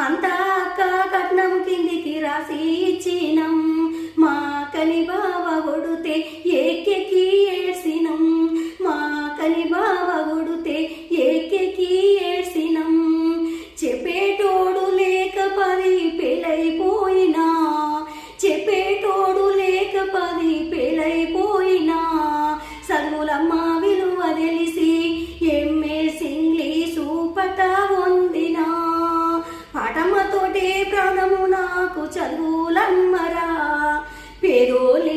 అంతా అక్క కట్నం కిందికి రాసి ఇచ్చినం, మా కని బావ కొడితే ఎక్కెక్కి ఏడ్సినం, మా కని బావ కొడితే ఎక్కెక్కి ఏడ్సినం. చెప్పేటోడు లేక 10 పెళ్ళైపోయినా, చెప్పేటోడు లేక 10 పెళ్ళైపోయినా, చదువులమ్మ విలువ తెలిసి ఎంఎస్ ఇంగ్లీషు పటా పొందినా. పాఠమ్మతోటే ప్రాణము నాకు చదువులమ్మరా, పేదోళ్ళ